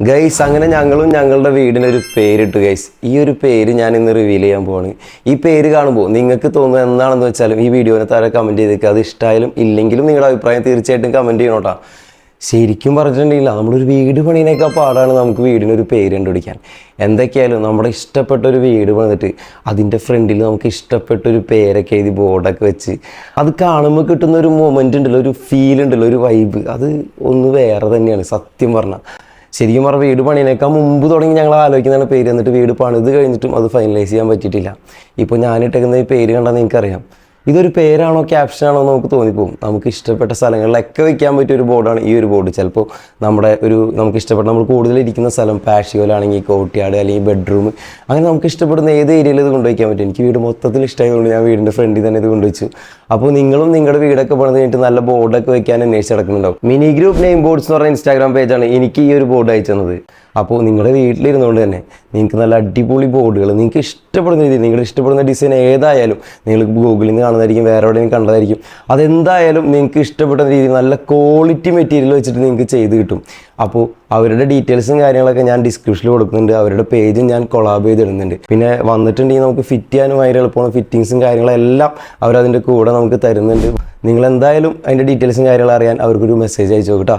Guys അങ്ങനെ ഞങ്ങളും ഞങ്ങളുടെ വീടിനൊരു പേരിട്ടു ഗൈസ്. ഈ ഒരു പേര് ഞാൻ ഇന്ന് റിവീൽ ചെയ്യാൻ പോവാണ്. ഈ പേര് കാണുമ്പോൾ നിങ്ങൾക്ക് തോന്നുന്നത് എന്താണെന്ന് വെച്ചാലും ഈ വീഡിയോനെ താഴെ കമൻറ്റ് ചെയ്തേക്കുക. അത് ഇഷ്ടമായാലും ഇല്ലെങ്കിലും നിങ്ങളുടെ അഭിപ്രായം തീർച്ചയായിട്ടും കമൻറ്റ് ചെയ്യണോട്ടാ. ശരിക്കും പറഞ്ഞിട്ടുണ്ടെങ്കിൽ നമ്മളൊരു വീട് പണിയേക്കാൾ പാടാണ് നമുക്ക് വീടിനൊരു പേര് കണ്ടുപിടിക്കാൻ. എന്തൊക്കെയായാലും നമ്മുടെ ഇഷ്ടപ്പെട്ട ഒരു വീട് പണിതിട്ട് അതിൻ്റെ ഫ്രണ്ടിൽ നമുക്ക് ഇഷ്ടപ്പെട്ടൊരു പേരൊക്കെ എഴുതി ബോർഡൊക്കെ വെച്ച് അത് കാണുമ്പോൾ കിട്ടുന്ന ഒരു മൊമെൻ്റ് ഉണ്ടല്ലോ, ഒരു ഫീൽ ഉണ്ടല്ലോ, ഒരു വൈബ്, അത് ഒന്ന് വേറെ തന്നെയാണ് സത്യം പറഞ്ഞാൽ. ശരിക്കും പറഞ്ഞാൽ വീട് പണിയേക്കാൾ മുമ്പ് തുടങ്ങി ഞങ്ങൾ ആലോചിക്കുന്നതാണ് പേര്. എന്നിട്ട് വീട് പണിത് കഴിഞ്ഞിട്ടും അത് ഫൈനലൈസ് ചെയ്യാൻ പറ്റിയിട്ടില്ല. ഇപ്പോൾ ഞാനിട്ടേക്കുന്ന ഈ പേര് കണ്ടാൽ നിങ്ങൾക്കറിയാം ഇതൊരു പേരാണോ ക്യാപ്ഷനാണോ നമുക്ക് തോന്നിപ്പോകും. നമുക്ക് ഇഷ്ടപ്പെട്ട സ്ഥലങ്ങളിലൊക്കെ വയ്ക്കാൻ പറ്റിയ ഒരു ബോർഡാണ് ഈ ഒരു ബോർഡ്. ചിലപ്പോൾ നമുക്ക് ഇഷ്ടപ്പെട്ട നമ്മൾ കൂടുതലിരിക്കുന്ന സ്ഥലം പാഷ്യോലാണെങ്കിൽ കോർട്ട്യാർഡ് അല്ലെങ്കിൽ ബെഡ്റൂം, അങ്ങനെ നമുക്ക് ഇഷ്ടപ്പെടുന്ന ഏത് ഏരിയയിൽ ഇത് കൊണ്ടുവയ്ക്കാൻ പറ്റും. എനിക്ക് വീട് മൊത്തത്തിൽ ഇഷ്ടമായതുകൊണ്ട് ഞാൻ വീടിൻ്റെ ഫ്രണ്ടിൽ തന്നെ ഇത് കൊണ്ടുവച്ചു. അപ്പോൾ നിങ്ങളും നിങ്ങളുടെ വീടൊക്കെ പണിത് കഴിഞ്ഞിട്ട് നല്ല ബോർഡൊക്കെ വയ്ക്കാൻ അന്വേഷിച്ച് നടക്കുന്നുണ്ടാവും. മിനി ഗ്രൂപ്പ് നെയിം ബോർഡ്സ് എന്ന് പറഞ്ഞ ഇൻസ്റ്റാഗ്രാം പേജാണ് എനിക്ക് ഈ ഒരു ബോർഡ് അയച്ചു തന്നത്. അപ്പോൾ നിങ്ങളുടെ വീട്ടിലിരുന്നുകൊണ്ട് തന്നെ നിങ്ങൾക്ക് നല്ല അടിപൊളി ബോർഡുകൾ നിങ്ങൾക്ക് ഇഷ്ടപ്പെടുന്ന രീതിയിൽ നിങ്ങളുടെ ഇഷ്ടപ്പെടുന്ന ഡിസൈൻ ഏതായാലും നിങ്ങൾ ഗൂഗിളിൽ നിന്ന് കാണുന്നതായിരിക്കും, വേറെ എവിടെയും കണ്ടതായിരിക്കും, അതെന്തായാലും നിങ്ങൾക്ക് ഇഷ്ടപ്പെടുന്ന രീതിയിൽ നല്ല ക്വാളിറ്റി മെറ്റീരിയൽ വെച്ചിട്ട് നിങ്ങൾക്ക് ചെയ്ത് കിട്ടും. അപ്പോൾ അവരുടെ ഡീറ്റെയിൽസും കാര്യങ്ങളൊക്കെ ഞാൻ ഡിസ്ക്രിപ്ഷനിൽ കൊടുക്കുന്നുണ്ട്. അവരുടെ പേജും ഞാൻ കൊളാബ് ചെയ്തിടുന്നുണ്ട്. പിന്നെ വന്നിട്ടുണ്ടെങ്കിൽ നമുക്ക് ഫിറ്റ് ചെയ്യാനും ഭയങ്കര എളുപ്പമാണ്. ഫിറ്റിങ്സും കാര്യങ്ങളെല്ലാം അവരതിൻ്റെ കൂടെ നമുക്ക് തരുന്നുണ്ട്. നിങ്ങൾ എന്തായാലും അതിൻ്റെ ഡീറ്റെയിൽസും കാര്യങ്ങളും അറിയാൻ അവർക്കൊരു മെസ്സേജ് അയച്ചു നോക്കട്ടോ.